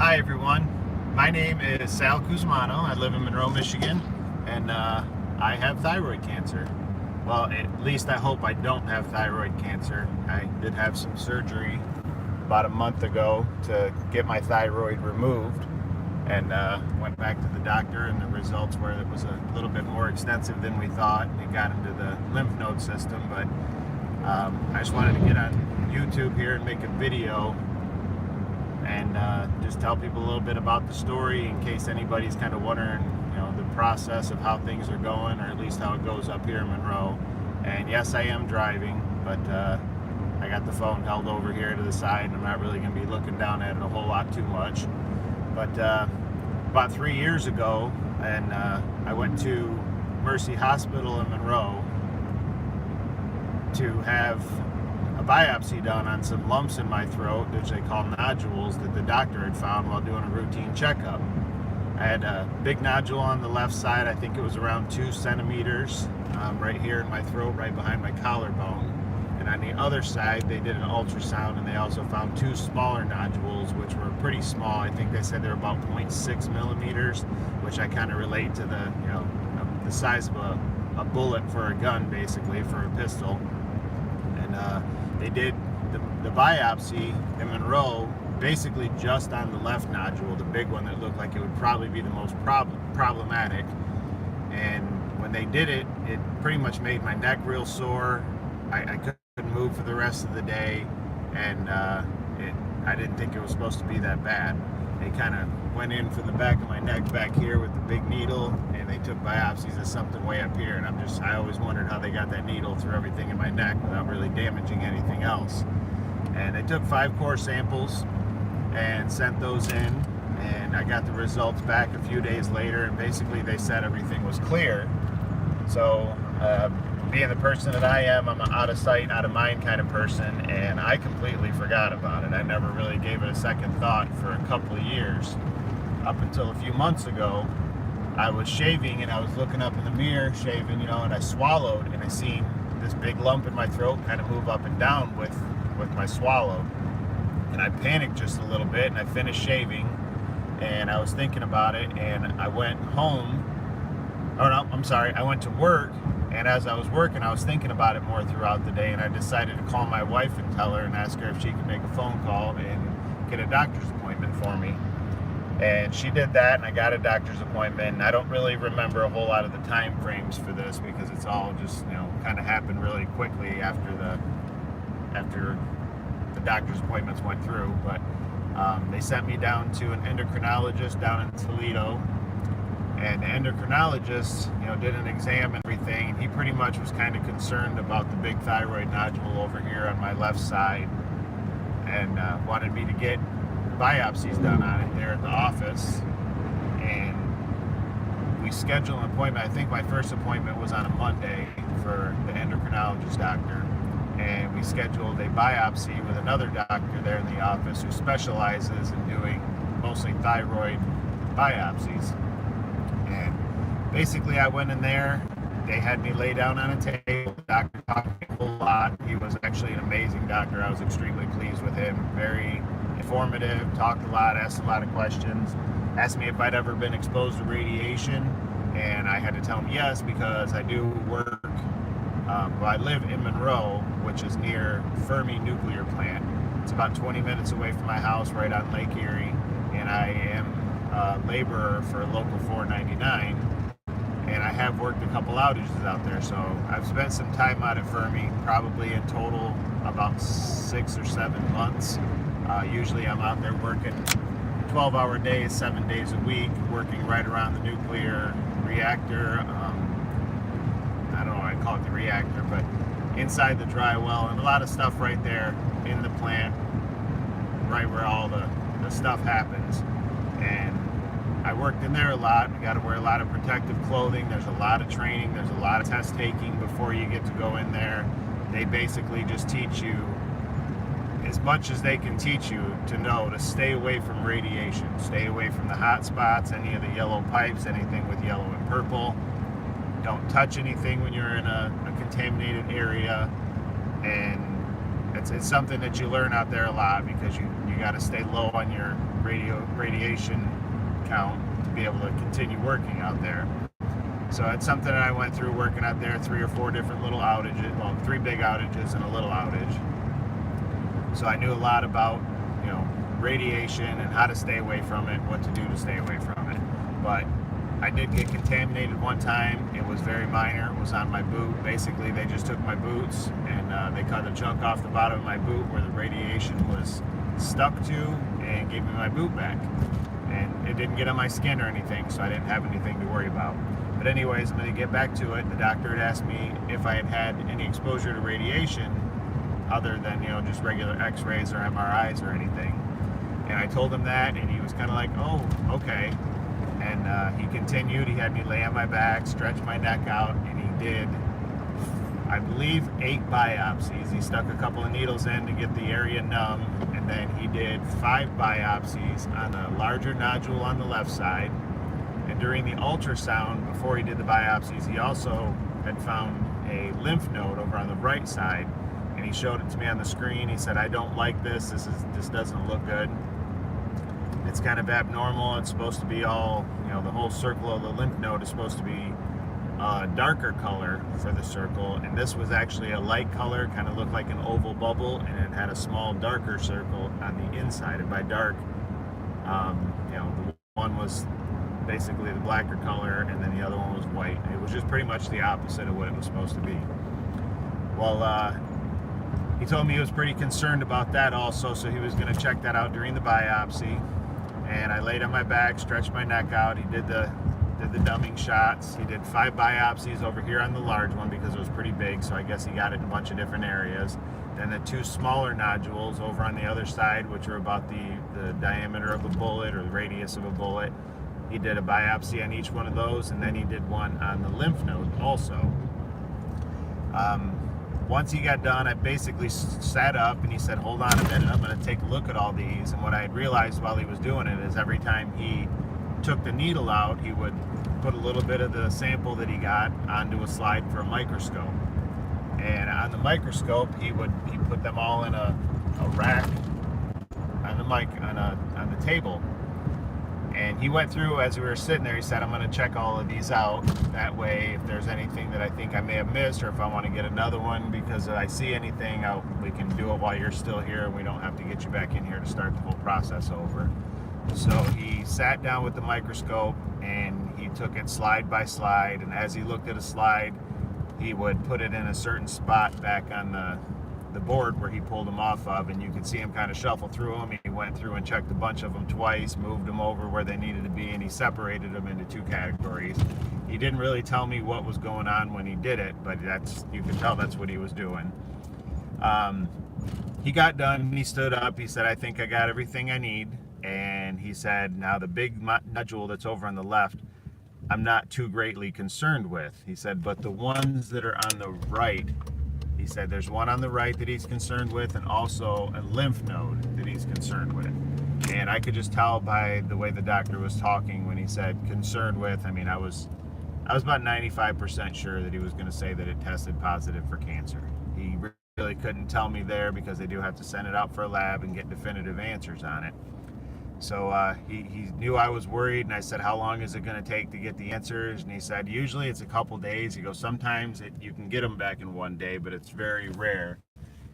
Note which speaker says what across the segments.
Speaker 1: Hi everyone, my name is Sal Kuzmano. I live in Monroe, Michigan, and I have thyroid cancer. Well, at least I hope I don't have thyroid cancer. I did have some surgery about a month ago to get my thyroid removed, and went back to the doctor, and the results were it was a little bit more extensive than we thought. It got into the lymph node system, but I just wanted to get on YouTube here and make a video and just tell people a little bit about the story in case anybody's kind of wondering, the process of how things are going, or at least how it goes up here in Monroe. And yes, I am driving, but I got the phone held over here to the side, and I'm not really going to be looking down at it a whole lot too much. But about 3 years ago, and I went to Mercy Hospital in Monroe to have a biopsy done on some lumps in my throat, which they call nodules, that the doctor had found while doing a routine checkup. I had a big nodule on the left side. I think it was around 2 centimeters, right here in my throat, right behind my collarbone. And on the other side, they did an ultrasound, and they also found 2 smaller nodules, which were pretty small. I think they said they're about 0.6 millimeters, which I kind of relate to the size of a bullet for a gun, basically, for a pistol. And they did the biopsy in Monroe basically just on the left nodule, the big one that looked like it would probably be the most problematic. And when they did it, it pretty much made my neck real sore. I couldn't move for the rest of the day, and I didn't think it was supposed to be that bad. They kind of went in for the back of my neck back here with the big needle, and they took biopsies of something way up here, and I always wondered how they got that needle through everything in my neck without really damaging anything else. And they took 5 core samples and sent those in, and I got the results back a few days later, and basically they said everything was clear. So being the person that I am, I'm an out of sight, out of mind kind of person, and I completely forgot about it. I never really gave it a second thought for a couple of years, up until a few months ago. I was shaving, and I was looking up in the mirror shaving, and I swallowed, and I seen this big lump in my throat kind of move up and down with my swallow. And I panicked just a little bit, and I finished shaving, and I was thinking about it, and I went home. Oh no, I'm sorry, I went to work, and as I was working, I was thinking about it more throughout the day, and I decided to call my wife and tell her and ask her if she could make a phone call and get a doctor's appointment for me. And she did that, and I got a doctor's appointment. And I don't really remember a whole lot of the time frames for this, because it's all just, kind of happened really quickly after the doctor's appointments went through. But they sent me down to an endocrinologist down in Toledo, and the endocrinologist, did an exam and everything. He pretty much was kind of concerned about the big thyroid nodule over here on my left side, and wanted me to get biopsies done on it there at the office. And we scheduled an appointment. I think my first appointment was on a Monday for the endocrinologist doctor, and we scheduled a biopsy with another doctor there in the office who specializes in doing mostly thyroid biopsies. And basically I went in there, they had me lay down on a table. The doctor talked to me a whole lot. He was actually an amazing doctor. I was extremely pleased with him. Very informative, talked a lot, asked a lot of questions, asked me if I'd ever been exposed to radiation, and I had to tell him yes, because I do work, I live in Monroe, which is near Fermi nuclear plant. It's about 20 minutes away from my house, right on Lake Erie, and I am a laborer for Local 499, and I have worked a couple outages out there, so I've spent some time out at Fermi, probably in total about 6 or 7 months. Usually I'm out there working 12-hour days, 7 days a week, working right around the nuclear reactor. I don't know why I call it the reactor, but inside the dry well, and a lot of stuff right there in the plant, right where all the stuff happens. And I worked in there a lot. You got to wear a lot of protective clothing. There's a lot of training. There's a lot of test taking before you get to go in there. They basically just teach you as much as they can teach you to know to stay away from radiation, stay away from the hot spots, any of the yellow pipes, anything with yellow and purple. Don't touch anything when you're in a contaminated area. And it's something that you learn out there a lot, because you got to stay low on your radiation count to be able to continue working out there. So it's something that I went through working out there, 3 or 4 different little outages, well, 3 big outages and a little outage. So I knew a lot about, radiation and how to stay away from it, what to do to stay away from it. But I did get contaminated one time. It was very minor. It was on my boot. Basically, they just took my boots and they cut a chunk off the bottom of my boot where the radiation was stuck to and gave me my boot back. And it didn't get on my skin or anything, so I didn't have anything to worry about. But anyways, I'm going to get back to it. The doctor had asked me if I had had any exposure to radiation other than, just regular x-rays or MRIs or anything. And I told him that, and he was kind of like, oh, okay. And he continued. He had me lay on my back, stretch my neck out, and he did, I believe, 8 biopsies. He stuck a couple of needles in to get the area numb, and then he did 5 biopsies on a larger nodule on the left side. And during the ultrasound, before he did the biopsies, he also had found a lymph node over on the right side, and he showed it to me on the screen. He said, I don't like this. This doesn't look good. It's kind of abnormal. It's supposed to be all, the whole circle of the lymph node is supposed to be a darker color for the circle, and this was actually a light color, kind of looked like an oval bubble, and it had a small darker circle on the inside. And by dark, the one was basically the blacker color, and then the other one was white. It was just pretty much the opposite of what it was supposed to be. Well, he told me he was pretty concerned about that also, so he was going to check that out during the biopsy. And I laid on my back, stretched my neck out. He did the dumbing shots. He did 5 biopsies over here on the large one because it was pretty big, so I guess he got it in a bunch of different areas. Then the 2 smaller nodules over on the other side, which are about the diameter of a bullet or the radius of a bullet. He did a biopsy on each one of those, and then he did one on the lymph node also. Once he got done, I basically sat up and he said, hold on a minute, I'm going to take a look at all these. And what I had realized while he was doing it is every time he took the needle out, he would put a little bit of the sample that he got onto a slide for a microscope. And on the microscope, he put them all in a rack on the table. And he went through, as we were sitting there, he said, I'm going to check all of these out. That way, if there's anything that I think I may have missed, or if I want to get another one because I see anything, we can do it while you're still here, and we don't have to get you back in here to start the whole process over. So he sat down with the microscope, and he took it slide by slide, and as he looked at a slide, he would put it in a certain spot back on the board where he pulled them off of, and you could see him kind of shuffle through them. He went through and checked a bunch of them twice, moved them over where they needed to be, and he separated them into 2 categories. He didn't really tell me what was going on when he did it, but you can tell that's what he was doing. He got done, and he stood up. He said, I think I got everything I need. And he said, now the big nodule that's over on the left, I'm not too greatly concerned with. He said, but the ones that are on the right, he said there's one on the right that he's concerned with, and also a lymph node that he's concerned with. And I could just tell by the way the doctor was talking when he said concerned with. I mean, I was about 95% sure that he was going to say that it tested positive for cancer. He really couldn't tell me there because they do have to send it out for a lab and get definitive answers on it. So he knew I was worried, and I said, how long is it going to take to get the answers? And he said, usually it's a couple days. He goes, sometimes you can get them back in 1 day, but it's very rare.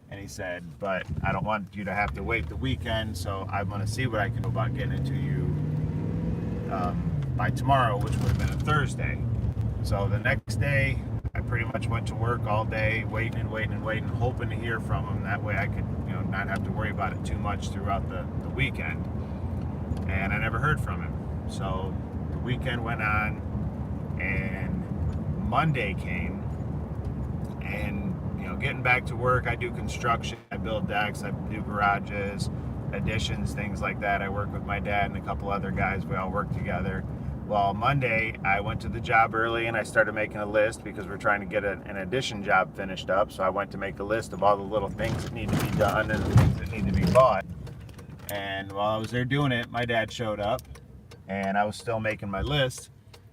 Speaker 1: And he said, but I don't want you to have to wait the weekend, so I'm going to see what I can do about getting it to you by tomorrow, which would have been a Thursday. So the next day, I pretty much went to work all day, waiting, hoping to hear from him. That way I could, not have to worry about it too much throughout the weekend. And I never heard from him. So the weekend went on, and Monday came, and getting back to work, I do construction, I build decks, I do garages, additions, things like that. I work with my dad and a couple other guys. We all work together. Well, Monday, I went to the job early, and I started making a list because we're trying to get an addition job finished up. So I went to make a list of all the little things that need to be done and the things that need to be bought. And while I was there doing it, my dad showed up, and I was still making my list,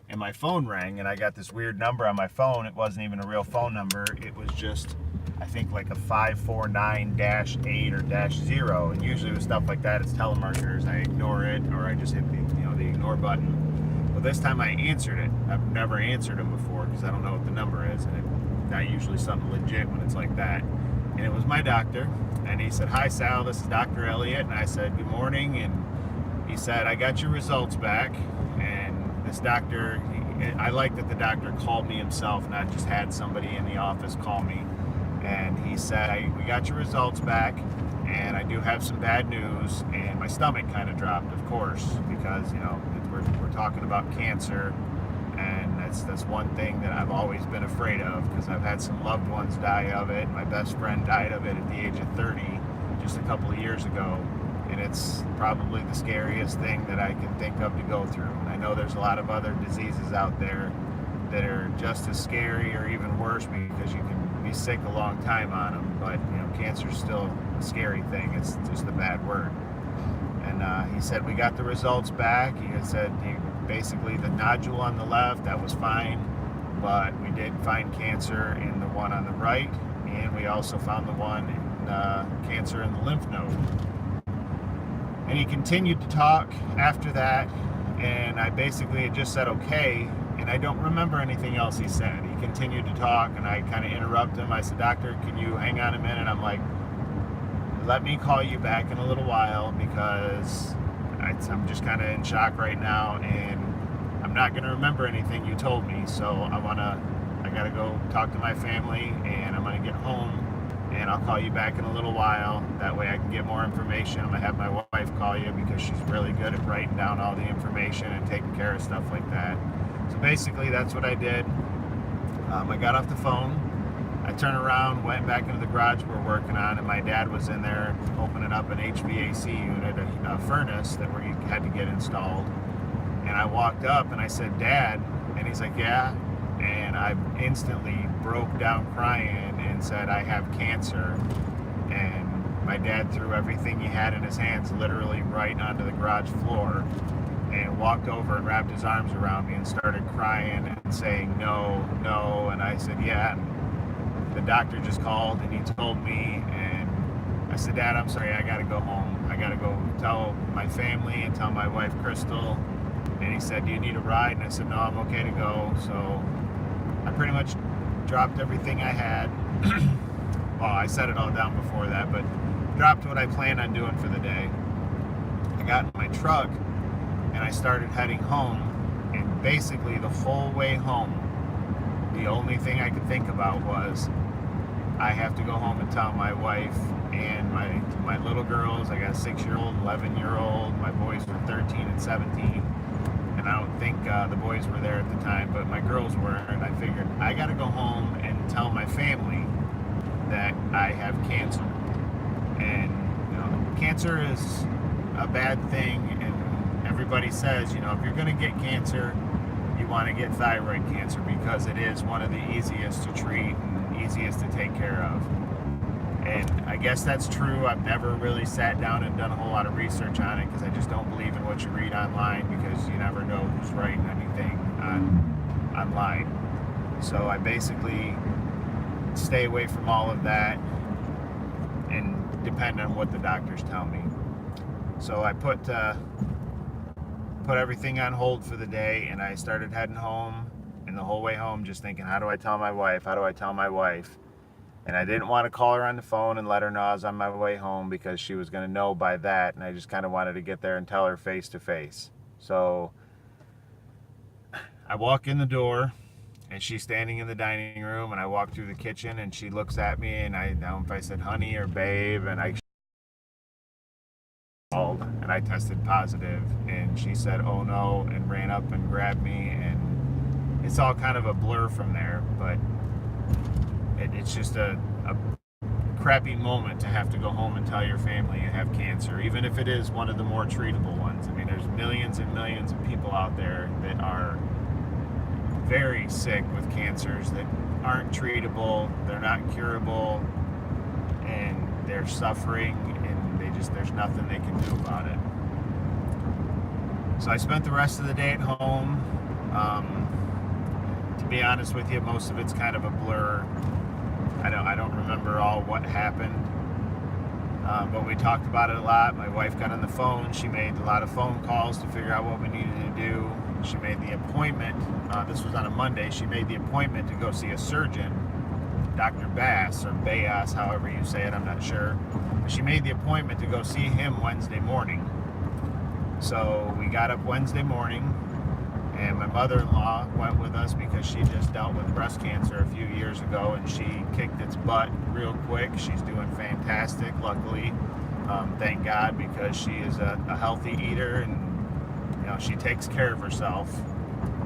Speaker 1: and my phone rang, and I got this weird number on my phone. It wasn't even a real phone number. It was just I think like a 549-8 or -0, and usually with stuff like that, it's telemarketers. I ignore it, or I just hit the ignore button. Well, this time I answered it. I've never answered them before because I don't know what the number is, and it's not usually something legit when it's like that. And it was my doctor, and he said, "Hi Sal, this is Dr. Elliott," and I said, "Good morning," and he said, "I got your results back," and this doctor, I like that the doctor called me himself, not just had somebody in the office call me. And he said, "We got your results back, and I do have some bad news." And my stomach kind of dropped, of course, because we're talking about cancer, and that's one thing that I've always been afraid of, because I've had some loved ones die of it. My best friend died of it at the age of 30, just a couple of years ago, and it's probably the scariest thing that I can think of to go through. And I know there's a lot of other diseases out there that are just as scary or even worse, because you can be sick a long time on them, but cancer is still a scary thing. It's just a bad word. And he said, "We got the results back." He had said, basically the nodule on the left, that was fine, but we did find cancer in the one on the right, and we also found the one in cancer in the lymph node. And he continued to talk after that, and I basically had just said okay, and I don't remember anything else he said. He continued to talk, and I kind of interrupted him. I said, "Doctor, can you hang on a minute?" I'm like, "Let me call you back in a little while, because I'm just kind of in shock right now, and I'm not going to remember anything you told me. So I got to go talk to my family, and I'm going to get home, and I'll call you back in a little while. That way I can get more information. I'm going to have my wife call you, because she's really good at writing down all the information and taking care of stuff like that." So basically, that's what I did. I got off the phone. I turned around, went back into the garage we're working on, and my dad was in there opening up an HVAC unit, a furnace that we had to get installed. And I walked up and I said, "Dad," and he's like, "Yeah." And I instantly broke down crying and said, "I have cancer." And my dad threw everything he had in his hands literally right onto the garage floor, and walked over and wrapped his arms around me and started crying and saying, "No, no." And I said, "Yeah." And the doctor just called and he told me, and I said, "Dad, I'm sorry, I gotta go home. I gotta go tell my family and tell my wife, Crystal." And he said, "Do you need a ride?" And I said, "No, I'm okay to go." So I pretty much dropped everything I had. Well, I set it all down before that, but dropped what I planned on doing for the day. I got in my truck and I started heading home, and basically the whole way home, the only thing I could think about was, I have to go home and tell my wife and my little girls. I got a 6-year-old, 11-year-old. My boys were 13 and 17. And I don't think the boys were there at the time, but my girls were. And I figured, I got to go home and tell my family that I have cancer. And cancer is a bad thing, and everybody says, if you're going to get cancer, you want to get thyroid cancer, because it is one of the easiest to treat and easiest to take care of. And I guess that's true. I've never really sat down and done a whole lot of research on it, because I just don't believe in what you read online, because you never know who's writing anything online. So I basically stay away from all of that and depend on what the doctors tell me. So I put everything on hold for the day, and I started heading home, and the whole way home just thinking, how do I tell my wife? How do I tell my wife? And I didn't want to call her on the phone and let her know I was on my way home, because she was going to know by that, and I just kind of wanted to get there and tell her face to face. So I walk in the door, and she's standing in the dining room, and I walk through the kitchen, and she looks at me, and I don't know if I said honey or babe, and I called, and I tested positive, and she said, "Oh no," and ran up and grabbed me, and it's all kind of a blur from there, but it's just a crappy moment to have to go home and tell your family you have cancer, even if it is one of the more treatable ones. I mean, there's millions and millions of people out there that are very sick with cancers that aren't treatable, they're not curable, and they're suffering, and there's nothing they can do about it. So I spent the rest of the day at home. To be honest with you, most of it's kind of a blur. I don't remember all what happened, but we talked about it a lot. My wife got on the phone. She made a lot of phone calls to figure out what we needed to do. She made the appointment. This was on a Monday. She made the appointment to go see a surgeon, Dr. Bass, or Bayas, however you say it, I'm not sure. But she made the appointment to go see him Wednesday morning. So we got up Wednesday morning, and my mother-in-law went with us because she just dealt with breast cancer a few years ago, and she kicked its butt real quick. She's doing fantastic, luckily. Thank God, because she is a healthy eater, and she takes care of herself.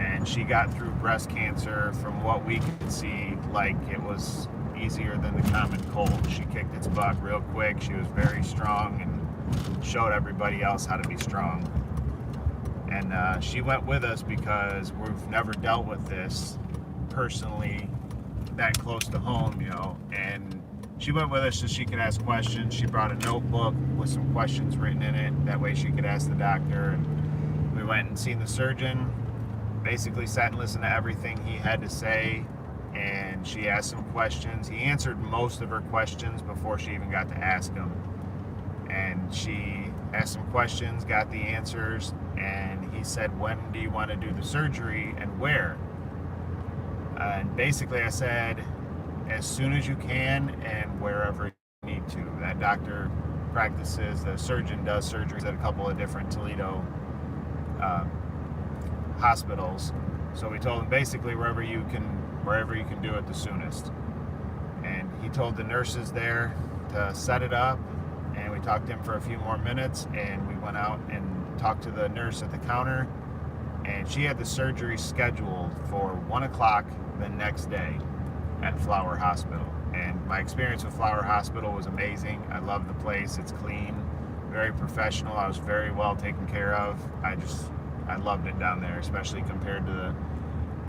Speaker 1: And she got through breast cancer, from what we could see, like it was easier than the common cold. She kicked its butt real quick. She was very strong and showed everybody else how to be strong. And she went with us because we've never dealt with this personally that close to home, and she went with us so she could ask questions. She brought a notebook with some questions written in it. That way she could ask the doctor. And we went and seen the surgeon, basically sat and listened to everything he had to say, and she asked some questions. He answered most of her questions before she even got to ask them. And she asked some questions, got the answers, and he said, "When do you want to do the surgery and where?" And basically I said, "As soon as you can and wherever you need to." That doctor practices, the surgeon does surgeries at a couple of different Toledo hospitals. So we told him basically wherever you can do it the soonest. And he told the nurses there to set it up, and we talked to him for a few more minutes, and we went out and talked to the nurse at the counter, and she had the surgery scheduled for 1 o'clock the next day at Flower Hospital. And my experience with Flower Hospital was amazing. I love the place. It's clean, very professional. I was very well taken care of. I loved it down there, especially compared to the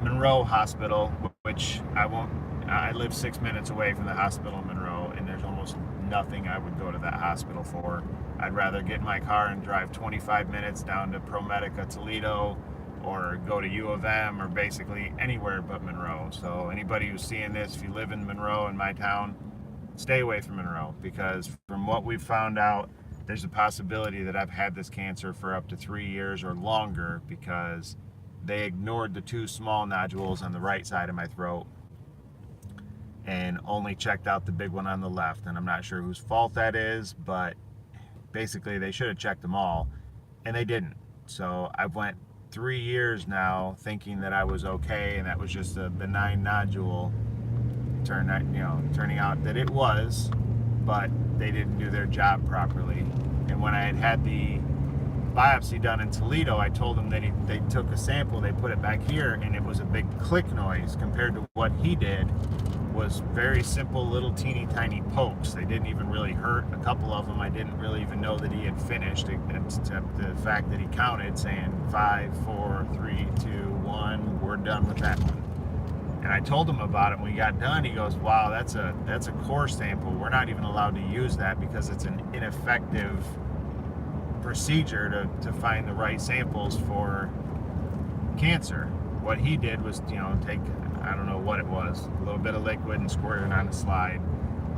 Speaker 1: Monroe Hospital, which I live 6 minutes away from the hospital in Monroe, and there's almost nothing I would go to that hospital for. I'd rather get in my car and drive 25 minutes down to ProMedica Toledo, or go to U of M, or basically anywhere but Monroe. So anybody who's seeing this, if you live in Monroe, in my town, stay away from Monroe, because from what we've found out, there's a possibility that I've had this cancer for up to 3 years or longer, because they ignored the 2 small nodules on the right side of my throat and only checked out the big one on the left. And I'm not sure whose fault that is, but basically they should have checked them all, and they didn't. So I've went 3 years now thinking that I was okay, and that was just a benign nodule. Turning out that it was, but they didn't do their job properly. And when I had the biopsy done in Toledo, I told them that they took a sample, they put it back here, and it was a big click noise compared to what he did. Was very simple, little teeny tiny pokes. They didn't even really hurt. A couple of them I didn't really even know that he had finished, except the fact that he counted, saying 5, 4, 3, 2, 1, we're done with that one. And I told him about it when we got done. He goes, "Wow, that's a core sample. We're not even allowed to use that because it's an ineffective procedure to find the right samples for cancer." What he did was, take, I don't know what it was, a little bit of liquid and squirt it on a slide.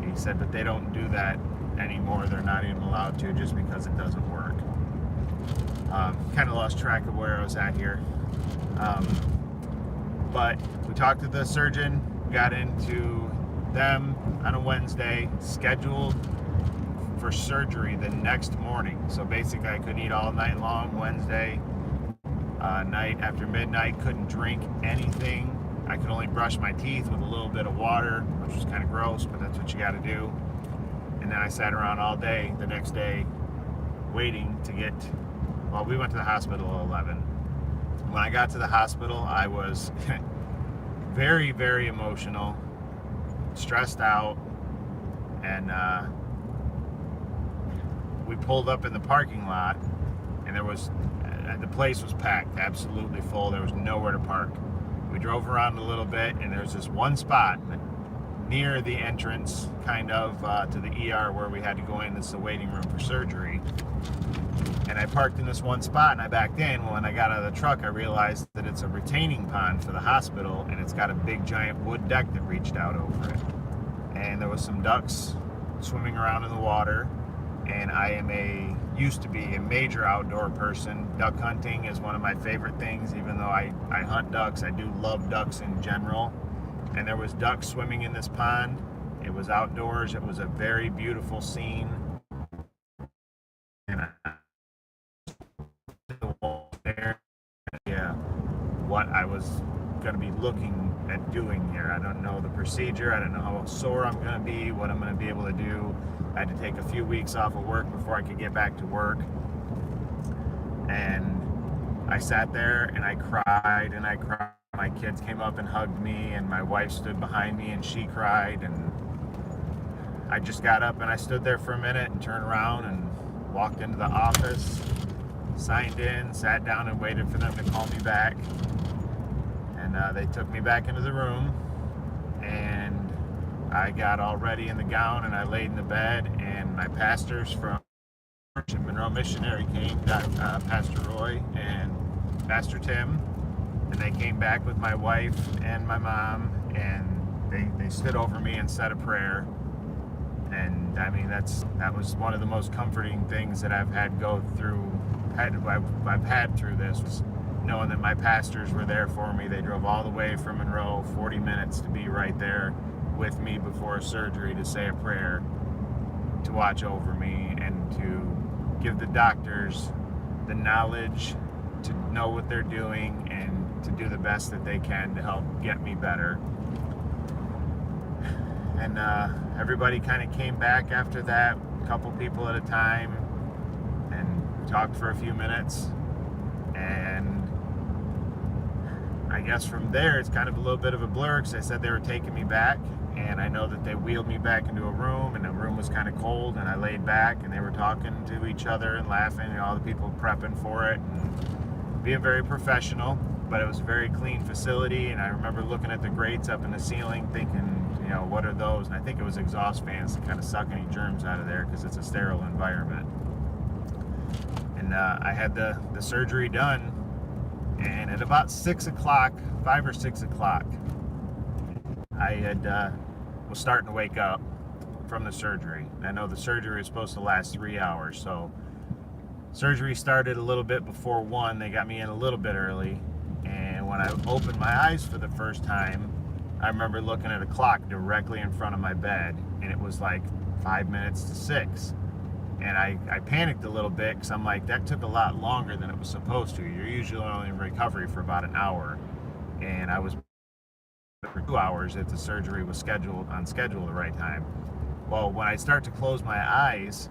Speaker 1: He said, but they don't do that anymore. They're not even allowed to, just because it doesn't work. Kind of lost track of where I was at here. But we talked to the surgeon, got into them on a Wednesday, scheduled for surgery the next morning. So basically I couldn't eat all night long Wednesday night. After midnight, couldn't drink anything. I could only brush my teeth with a little bit of water, which was kind of gross, but that's what you got to do. And then I sat around all day the next day waiting to get, well, we went to the hospital at 11. When I got to the hospital, I was very, very emotional, stressed out, and we pulled up in the parking lot, and the place was packed, absolutely full. There was nowhere to park. We drove around a little bit, and there's this one spot near the entrance, kind of, to the ER where we had to go in. This is the waiting room for surgery. And I parked in this one spot, and I backed in. When I got out of the truck, I realized that it's a retaining pond for the hospital, and it's got a big giant wood deck that reached out over it. and there was some ducks swimming around in the water. And I used to be a major outdoor person. Duck hunting is one of my favorite things. Even though I hunt ducks, I do love ducks in general. And there was ducks swimming in this pond. It was outdoors. It was a very beautiful scene. And yeah, what I was going to be looking at doing here. I don't know the procedure. I don't know how sore I'm going to be, what I'm going to be able to do. I had to take a few weeks off of work before I could get back to work. And I sat there and I cried and I cried. My kids came up and hugged me, and my wife stood behind me and she cried. And I just got up and I stood there for a minute and turned around and walked into the office, signed in, sat down and waited for them to call me back. And they took me back into the room, and I got all ready in the gown and I laid in the bed, and my pastors from Monroe Missionary came, Pastor Roy and Pastor Tim, and they came back with my wife and my mom, and they stood over me and said a prayer. And I mean, that was one of the most comforting things that I've had through this, was knowing that my pastors were there for me. They drove all the way from Monroe, 40 minutes, to be right there with me before surgery to say a prayer, to watch over me, and to give the doctors the knowledge to know what they're doing and to do the best that they can to help get me better. And everybody kind of came back after that, a couple people at a time, and talked for a few minutes. And I guess from there it's kind of a little bit of a blur, because they said they were taking me back, and I know that they wheeled me back into a room, and the room was kind of cold, and I laid back, and they were talking to each other and laughing, and all the people prepping for it and being very professional. But it was a very clean facility, and I remember looking at the grates up in the ceiling thinking, what are those? And I think it was exhaust fans to kind of suck any germs out of there, because it's a sterile environment. And I had the surgery done, and at about 6 o'clock, 5 or 6 o'clock, I was starting to wake up from the surgery. And I know the surgery was supposed to last 3 hours, so surgery started a little bit before 1. They got me in a little bit early, and when I opened my eyes for the first time, I remember looking at a clock directly in front of my bed, and it was like 5 minutes to 6. And I panicked a little bit, because I'm like, that took a lot longer than it was supposed to. You're usually only in recovery for about an hour. And I was for 2 hours if the surgery was on schedule the right time. Well, when I start to close my eyes,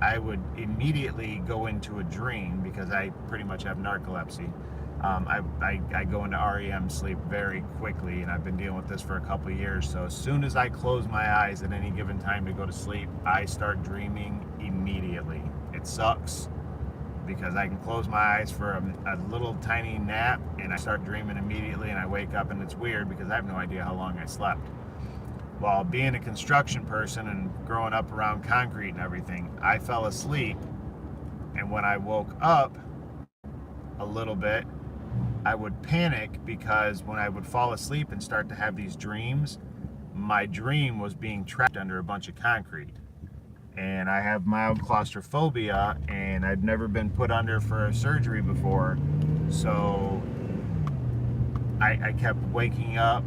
Speaker 1: I would immediately go into a dream, because I pretty much have narcolepsy. I go into REM sleep very quickly, and I've been dealing with this for a couple of years. So as soon as I close my eyes at any given time to go to sleep, I start dreaming immediately. It sucks, because I can close my eyes for a little tiny nap, and I start dreaming immediately, and I wake up, and it's weird because I have no idea how long I slept. While being a construction person and growing up around concrete and everything, I fell asleep, and when I woke up a little bit, I would panic, because when I would fall asleep and start to have these dreams, my dream was being trapped under a bunch of concrete. And I have mild claustrophobia, and I'd never been put under for a surgery before, so I kept waking up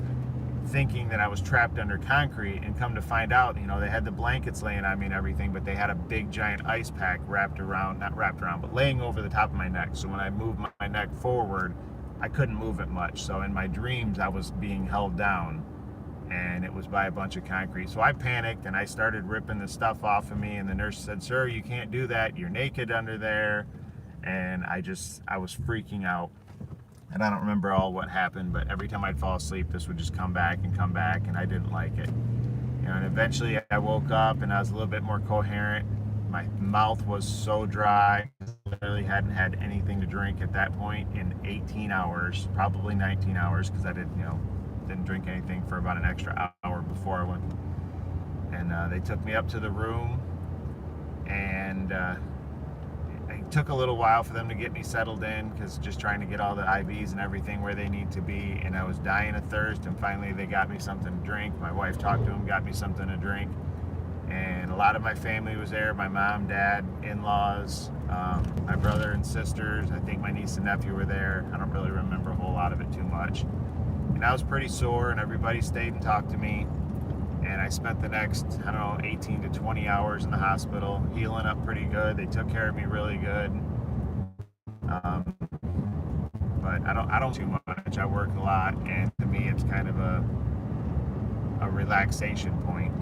Speaker 1: thinking that I was trapped under concrete, and come to find out, they had the blankets laying on me and everything, but they had a big giant ice pack but laying over the top of my neck. So when I moved my neck forward, I couldn't move it much. So in my dreams, I was being held down, and it was by a bunch of concrete. So I panicked, and I started ripping the stuff off of me, and the nurse said, "Sir, you can't do that. You're naked under there." And I was freaking out. And I don't remember all what happened, but every time I'd fall asleep, this would just come back, and I didn't like it. And eventually I woke up, and I was a little bit more coherent. My mouth was so dry. I literally hadn't had anything to drink at that point in 18 hours, probably 19 hours, because I didn't drink anything for about an extra hour before I went. And they took me up to the room, and took a little while for them to get me settled in, because just trying to get all the IVs and everything where they need to be, and I was dying of thirst, and finally they got me something to drink. My wife talked to them, got me something to drink, and a lot of my family was there. My mom, dad, in-laws, my brother and sisters. I think my niece and nephew were there. I don't really remember a whole lot of it too much. And I was pretty sore, and everybody stayed and talked to me. And I spent the next, I don't know, 18 to 20 hours in the hospital, healing up pretty good. They took care of me really good. But I don't do much. I work a lot, and to me, it's kind of a relaxation point.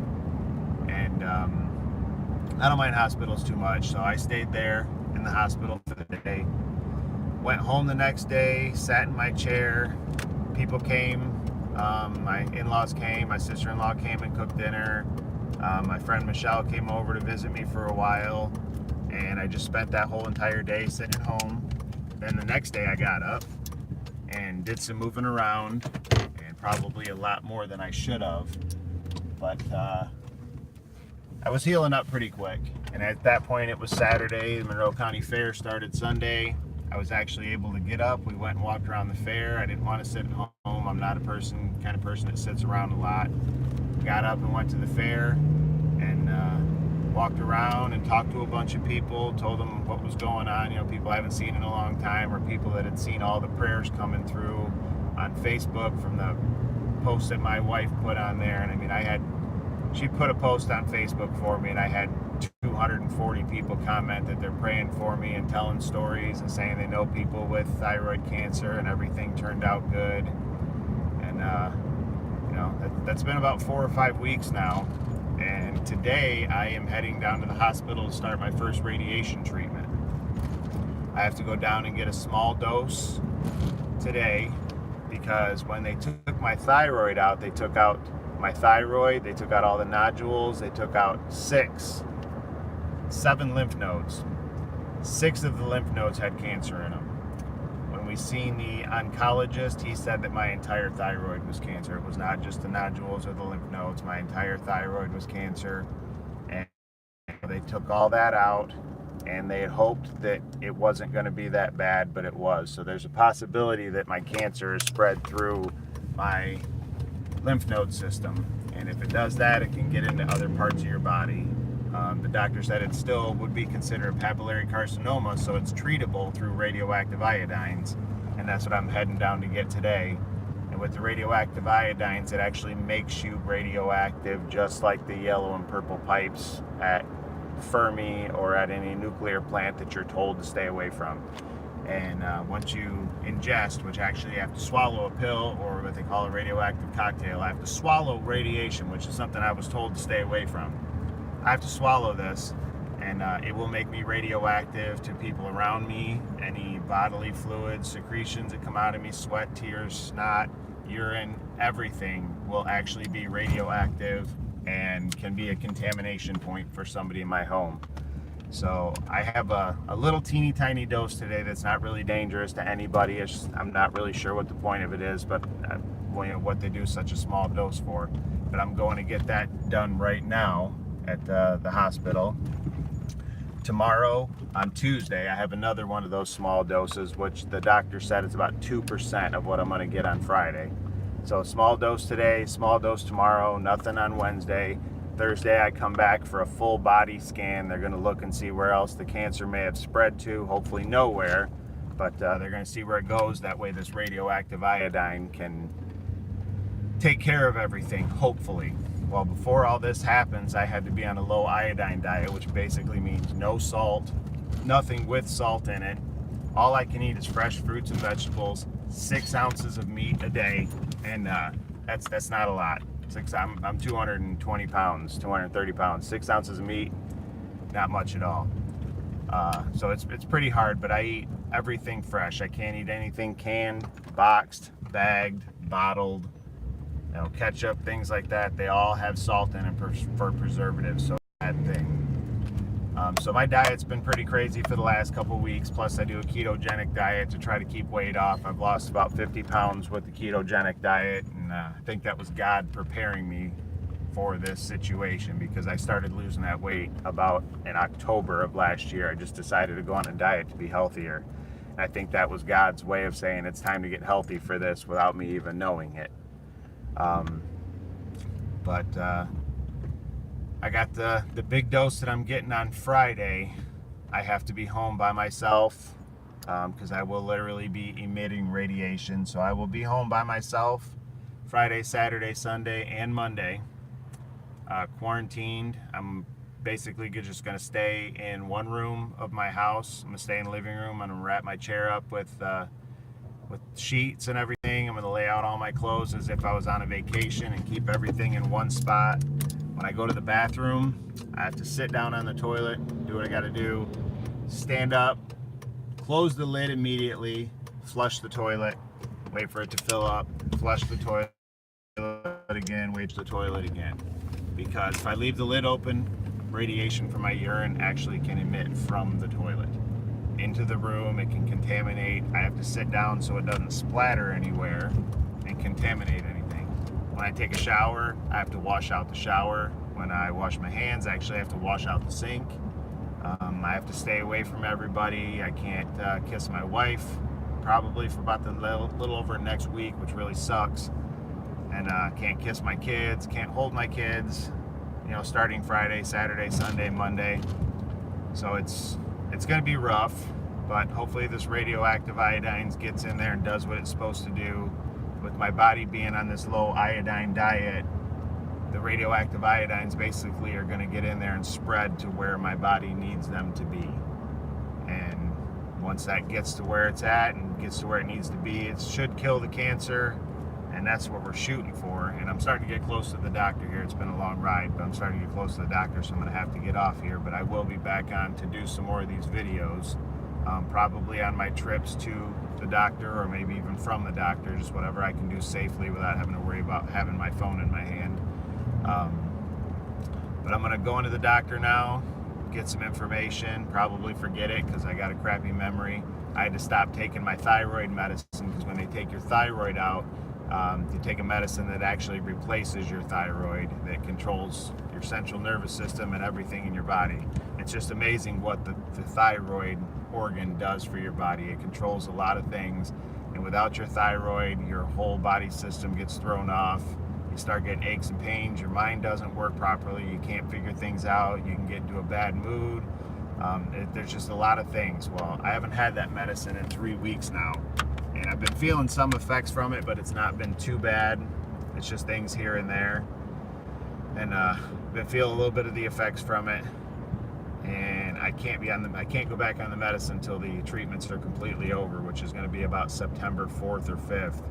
Speaker 1: And I don't mind hospitals too much, so I stayed there in the hospital for the day. Went home the next day, sat in my chair. People came. My in-laws came. My sister-in-law came and cooked dinner. My friend Michelle came over to visit me for a while, and I just spent that whole entire day sitting at home. Then the next day I got up and did some moving around, and probably a lot more than I should have, but I was healing up pretty quick. And at that point it was Saturday. The Monroe County Fair started Sunday. I was actually able to get up. We went and walked around the fair. I didn't want to sit at home. I'm not a kind of person that sits around a lot. Got up and went to the fair, and walked around and talked to a bunch of people, told them what was going on. You know, people I haven't seen in a long time, or people that had seen all the prayers coming through on Facebook from the posts that my wife put on there. And I mean, she put a post on Facebook for me, and I had 240 people comment that they're praying for me and telling stories and saying they know people with thyroid cancer, and everything turned out good. And you know, that's been about 4 or 5 weeks now. And today I am heading down to the hospital to start my first radiation treatment. I have to go down and get a small dose today, because when they took my thyroid out, they took out my thyroid, they took out all the nodules, they took out 7 lymph nodes. 6 of the lymph nodes had cancer in them. When we seen the oncologist, he said that my entire thyroid was cancer. It was not just the nodules or the lymph nodes. My entire thyroid was cancer. And they took all that out, and they had hoped that it wasn't going to be that bad, but it was. So there's a possibility that my cancer is spread through my lymph node system. And if it does that, it can get into other parts of your body. The doctor said it still would be considered papillary carcinoma, so it's treatable through radioactive iodines, and that's what I'm heading down to get today. And with the radioactive iodines, it actually makes you radioactive, just like the yellow and purple pipes at Fermi or at any nuclear plant that you're told to stay away from. And once you ingest, which actually you have to swallow a pill, or what they call a radioactive cocktail, I have to swallow radiation, which is something I was told to stay away from. I have to swallow this, and it will make me radioactive to people around me. Any bodily fluids, secretions that come out of me, sweat, tears, snot, urine, everything will actually be radioactive and can be a contamination point for somebody in my home. So I have a little teeny tiny dose today that's not really dangerous to anybody. I'm not really sure what the point of it is, but what they do such a small dose for. But I'm going to get that done right now at the hospital. Tomorrow, on Tuesday, I have another one of those small doses, which the doctor said it's about 2% of what I'm going to get on Friday. So small dose today, small dose tomorrow, nothing on Wednesday. Thursday I come back for a full body scan. They're going to look and see where else the cancer may have spread to, hopefully nowhere, but they're going to see where it goes. That way this radioactive iodine can take care of everything, hopefully. Well, before all this happens, I had to be on a low iodine diet, which basically means no salt, nothing with salt in it. All I can eat is fresh fruits and vegetables, 6 ounces of meat a day, and that's not a lot. I'm 220 pounds, 230 pounds, 6 ounces of meat, not much at all. So it's pretty hard, but I eat everything fresh. I can't eat anything canned, boxed, bagged, bottled. You know, ketchup, things like that, they all have salt in it for preservatives, so bad thing. So my diet's been pretty crazy for the last couple weeks, plus I do a ketogenic diet to try to keep weight off. I've lost about 50 pounds with the ketogenic diet, and I think that was God preparing me for this situation, because I started losing that weight about in October of last year. I just decided to go on a diet to be healthier. And I think that was God's way of saying it's time to get healthy for this without me even knowing it. But I got the big dose that I'm getting on Friday. I have to be home by myself because I will literally be emitting radiation. So I will be home by myself Friday, Saturday, Sunday, and Monday. Quarantined. I'm basically just going to stay in one room of my house. I'm going to stay in the living room. I'm going to wrap my chair up with sheets and everything. I'm going to lay out all my clothes as if I was on a vacation and keep everything in one spot. When I go to the bathroom, I have to sit down on the toilet, do what I got to do, stand up, close the lid immediately, flush the toilet, wait for it to fill up, flush the toilet again, wait for the toilet again. Because if I leave the lid open, radiation from my urine actually can emit from the toilet into the room. It can contaminate. I have to sit down so it doesn't splatter anywhere and contaminate anything. When I take a shower, I have to wash out the shower. When I wash my hands, I actually have to wash out the sink. I have to stay away from everybody. I can't kiss my wife probably for about the little over next week, which really sucks. And can't kiss my kids, can't hold my kids, starting Friday, Saturday, Sunday, Monday. So it's going to be rough, but hopefully this radioactive iodine gets in there and does what it's supposed to do. With my body being on this low iodine diet, the radioactive iodines basically are going to get in there and spread to where my body needs them to be. And once that gets to where it's at and gets to where it needs to be, it should kill the cancer. And that's what we're shooting for. And I'm starting to get close to the doctor here. It's been a long ride, but I'm starting to get close to the doctor, so I'm going to have to get off here. But I will be back on to do some more of these videos, probably on my trips to the doctor, or maybe even from the doctor, just whatever I can do safely without having to worry about having my phone in my hand. But I'm going to go into the doctor now, get some information, probably forget it because I got a crappy memory. I had to stop taking my thyroid medicine because when they take your thyroid out, you take a medicine that actually replaces your thyroid, that controls your central nervous system and everything in your body. It's just amazing what the thyroid organ does for your body. It controls a lot of things, and without your thyroid, your whole body system gets thrown off. You start getting aches and pains, your mind doesn't work properly, you can't figure things out, you can get into a bad mood. There's just a lot of things. Well, I haven't had that medicine in 3 weeks now. And I've been feeling some effects from it, but it's not been too bad. It's just things here and there. And I've been feeling a little bit of the effects from it. And I can't go back on the medicine until the treatments are completely over, which is going to be about September 4th or 5th.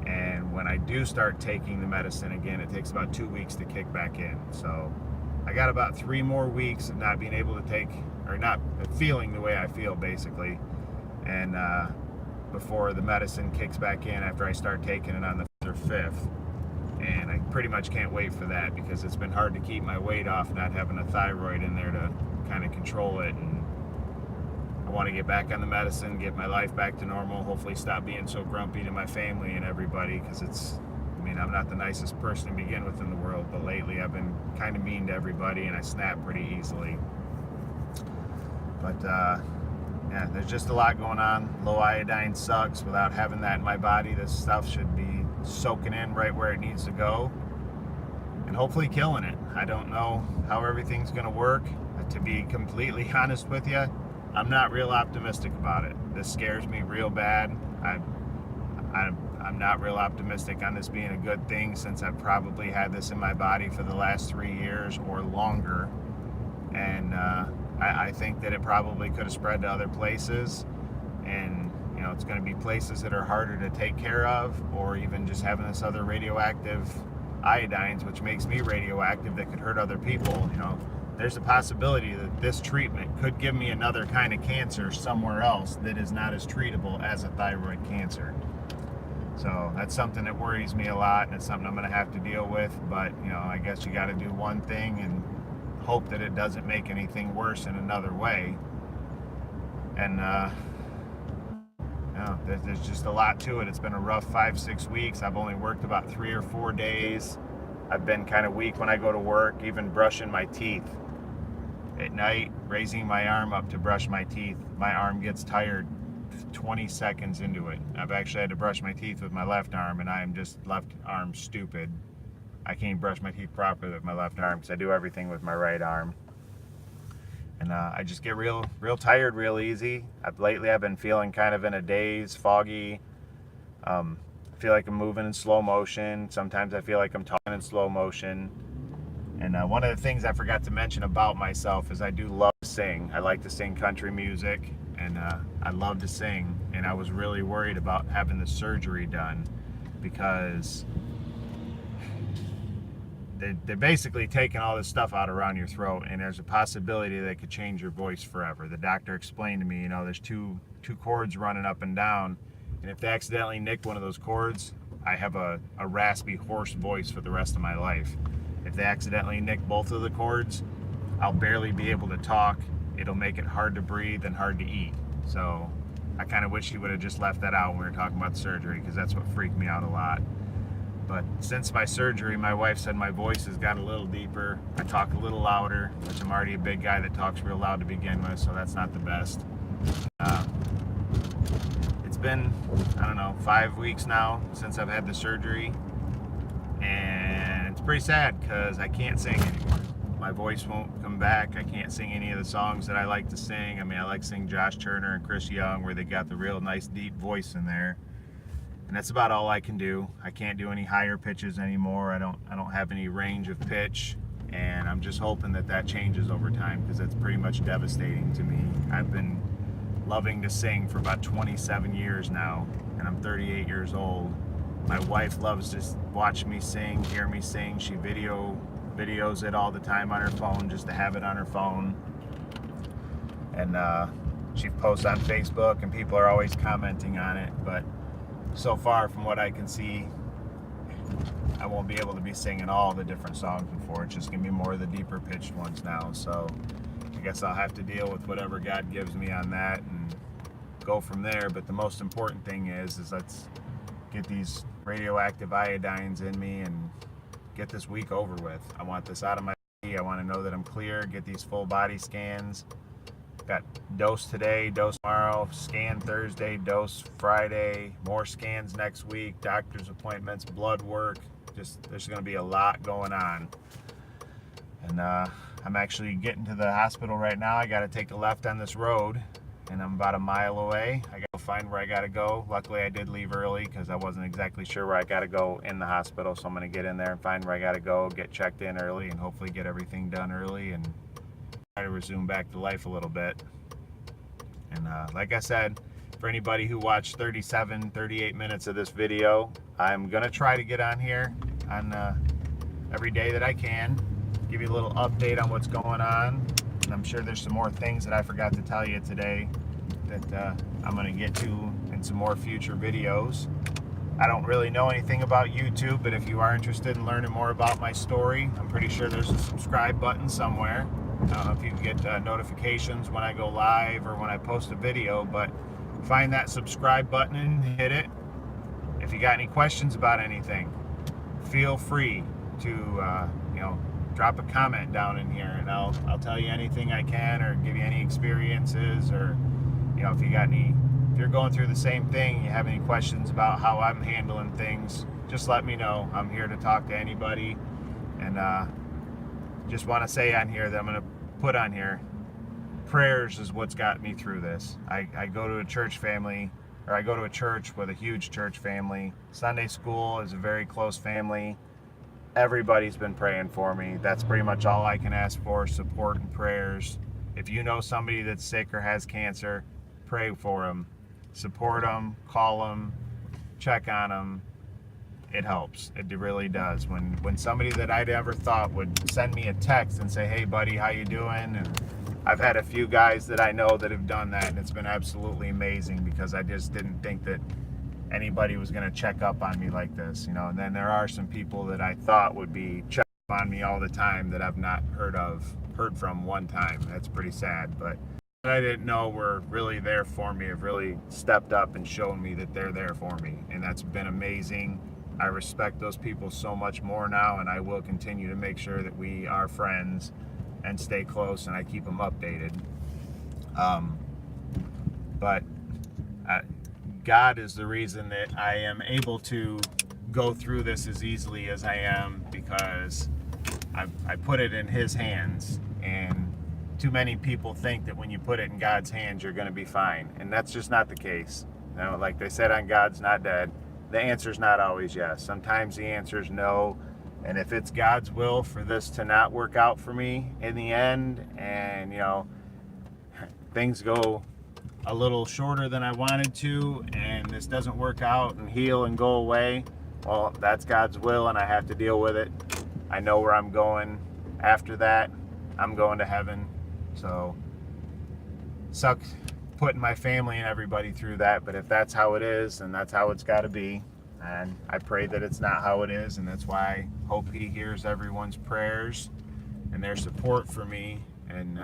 Speaker 1: And when I do start taking the medicine again, it takes about 2 weeks to kick back in. So I got about 3 more weeks of not being able to take, or not feeling the way I feel, basically. And before the medicine kicks back in after I start taking it on the 5th. And I pretty much can't wait for that, because it's been hard to keep my weight off not having a thyroid in there to kind of control it. And I want to get back on the medicine, get my life back to normal, hopefully stop being so grumpy to my family and everybody, because I'm not the nicest person to begin with in the world, but lately I've been kind of mean to everybody and I snap pretty easily. But yeah, there's just a lot going on. Low iodine sucks. Without having that in my body, this stuff should be soaking in right where it needs to go and hopefully killing it. I don't know how everything's going to work. To be completely honest with you, I'm not real optimistic about it. This scares me real bad. I'm not real optimistic on this being a good thing, since I've probably had this in my body for the last 3 years or longer. And I think that it probably could have spread to other places, and it's going to be places that are harder to take care of, or even just having this other radioactive iodines, which makes me radioactive, that could hurt other people. There's a possibility that this treatment could give me another kind of cancer somewhere else that is not as treatable as a thyroid cancer. So that's something that worries me a lot, and it's something I'm going to have to deal with. But I guess you got to do one thing and hope that it doesn't make anything worse in another way. And there's just a lot to it. It's been a rough 5-6 weeks. I've only worked about 3 or 4 days. I've been kind of weak when I go to work, even brushing my teeth at night, raising my arm up to brush my teeth. My arm gets tired 20 seconds into it. I've actually had to brush my teeth with my left arm, and I am just left arm stupid. I can't brush my teeth properly with my left arm because I do everything with my right arm. And I just get real tired real easy. Lately I've been feeling kind of in a daze, foggy. I feel like I'm moving in slow motion. Sometimes I feel like I'm talking in slow motion. And one of the things I forgot to mention about myself is I do love to sing. I like to sing country music, and I love to sing. And I was really worried about having the surgery done because they're basically taking all this stuff out around your throat, and there's a possibility they could change your voice forever. The doctor explained to me, there's two cords running up and down, and if they accidentally nick one of those cords, I have a raspy, hoarse voice for the rest of my life. If they accidentally nick both of the cords, I'll barely be able to talk. It'll make it hard to breathe and hard to eat. So I kind of wish he would have just left that out when we were talking about the surgery, because that's what freaked me out a lot. But since my surgery, my wife said my voice has got a little deeper. I talk a little louder, which I'm already a big guy that talks real loud to begin with, so that's not the best. It's been, 5 weeks now since I've had the surgery, and it's pretty sad because I can't sing anymore. My voice won't come back. I can't sing any of the songs that I like to sing. I like singing Josh Turner and Chris Young, where they got the real nice deep voice in there. And that's about all I can do. I can't do any higher pitches anymore. I don't have any range of pitch, and I'm just hoping that changes over time, because that's pretty much devastating to me. I've been loving to sing for about 27 years now, and I'm 38 years old. My wife loves to watch me sing, hear me sing. She videos it all the time on her phone, just to have it on her phone. And she posts on Facebook, and people are always commenting on it, but so far from what I can see, I won't be able to be singing all the different songs before. It's just gonna be more of the deeper pitched ones now. So I guess I'll have to deal with whatever God gives me on that and go from there. But the most important thing is let's get these radioactive iodines in me and get this week over with. I want this out of my body. I want to know that I'm clear. Get these full body scans. Got dose today, dose tomorrow, scan Thursday, dose Friday, more scans next week, doctor's appointments, blood work. Just, there's going to be a lot going on. And I'm actually getting to the hospital right now. I got to take a left on this road, and I'm about a mile away. I got to find where I got to go. Luckily, I did leave early because I wasn't exactly sure where I got to go in the hospital. So I'm going to get in there and find where I got to go, get checked in early, and hopefully get everything done early and try to resume back to life a little bit. And like I said, for anybody who watched 38 minutes of this video, I'm gonna try to get on here on every day that I can, give you a little update on what's going on. And I'm sure there's some more things that I forgot to tell you today that I'm gonna get to in some more future videos. I don't really know anything about YouTube, but if you are interested in learning more about my story, I'm pretty sure there's a subscribe button somewhere. I don't know if you can get notifications when I go live or when I post a video, but find that subscribe button and hit it. If you got any questions about anything, feel free to drop a comment down in here, and I'll tell you anything I can, or give you any experiences, or if you're going through the same thing, you have any questions about how I'm handling things, just let me know. I'm here to talk to anybody. And just want to say on here that I'm going to put on here, prayers is what's got me through this. I go to a church family, or I go to a church with a huge church family. Sunday school is a very close family. Everybody's been praying for me. That's pretty much all I can ask for, support and prayers. If you know somebody that's sick or has cancer, pray for them, support them, call them, check on them. It helps. It really does. When somebody that I never thought would send me a text and say, "Hey buddy, how you doing?" And I've had a few guys that I know that have done that, and it's been absolutely amazing, because I just didn't think that anybody was going to check up on me like this, And then there are some people that I thought would be checking up on me all the time that I've not heard from one time. That's pretty sad, but I didn't know were really there for me, have really stepped up and shown me that they're there for me, and that's been amazing. I respect those people so much more now, and I will continue to make sure that we are friends and stay close, and I keep them updated. But God is the reason that I am able to go through this as easily as I am, because I put it in His hands. And too many people think that when you put it in God's hands, you're going to be fine. And that's just not the case. You know, like they said on God's Not Dead, the answer's not always yes. Sometimes the answer is no. And if it's God's will for this to not work out for me in the end, and, you know, things go a little shorter than I wanted to, and this doesn't work out and heal and go away, well, that's God's will, and I have to deal with it. I know where I'm going after that. I'm going to heaven. So, sucks putting my family and everybody through that, but if that's how it is, then that's how it's got to be. And I pray that it's not how it is, and that's why I hope He hears everyone's prayers and their support for me. And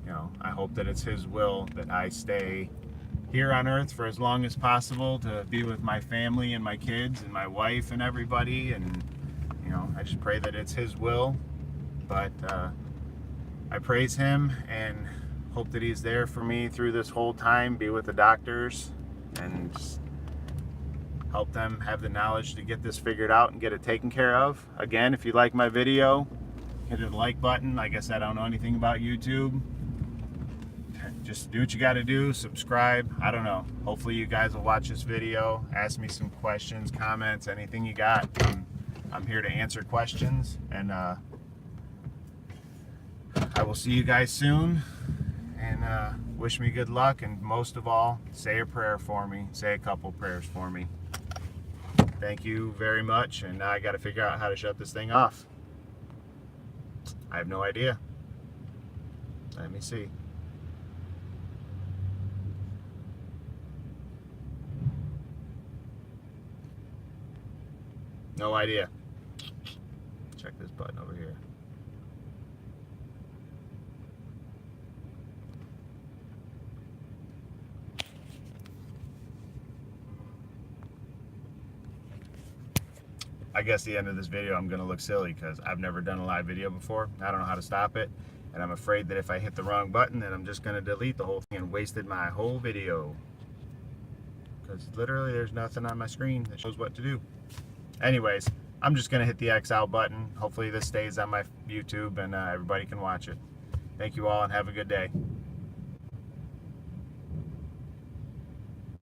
Speaker 1: you know, I hope that it's His will that I stay here on earth for as long as possible, to be with my family and my kids and my wife and everybody. And, you know, I just pray that it's His will. But I praise Him and hope that He's there for me through this whole time, be with the doctors, and just help them have the knowledge to get this figured out and get it taken care of. Again, if you like my video, hit the like button. Like I said, I don't know anything about YouTube. Just do what you got to do. Subscribe. I don't know. Hopefully you guys will watch this video. Ask me some questions, comments, anything you got. I'm here to answer questions. And I will see you guys soon. And wish me good luck. And most of all, say a prayer for me. Say a couple prayers for me. Thank you very much. And now I got to figure out how to shut this thing off. I have no idea. Let me see. No idea. Check this button over here. I guess the end of this video I'm going to look silly because I've never done a live video before. I don't know how to stop it. And I'm afraid that if I hit the wrong button, then I'm just going to delete the whole thing and wasted my whole video. Because literally there's nothing on my screen that shows what to do. Anyways, I'm just going to hit the X out button. Hopefully this stays on my YouTube and everybody can watch it. Thank you all and have a good day.